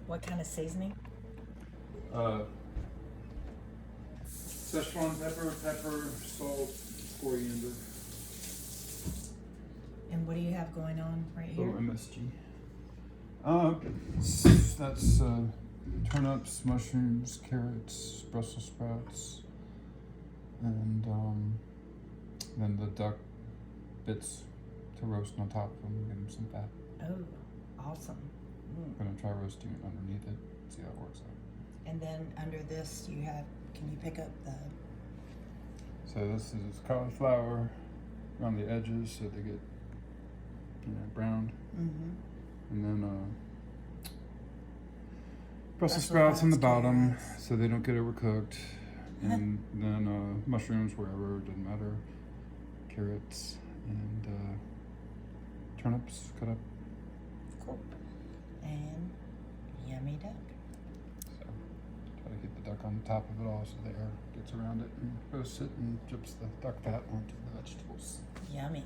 What kind of seasoning? Szechuan pepper, salt, coriander. And what do you have going on right Oh, here? MSG. That's turnips, mushrooms, carrots, Brussels sprouts, and then the duck bits to roast on top of them, give them some fat. Oh, awesome. I'm gonna try roasting it underneath it, see how it works out. And then under this you have, can you pick up the... So this is cauliflower around the edges so they get, browned. And then Brussels sprouts on the bottom so they don't get overcooked. And then mushrooms wherever, it doesn't matter. Carrots and turnips cut up. Cool. And yummy duck. So try to get the duck on top of it all so the air gets around it and roasts it and drips the duck fat onto the vegetables. Yummy.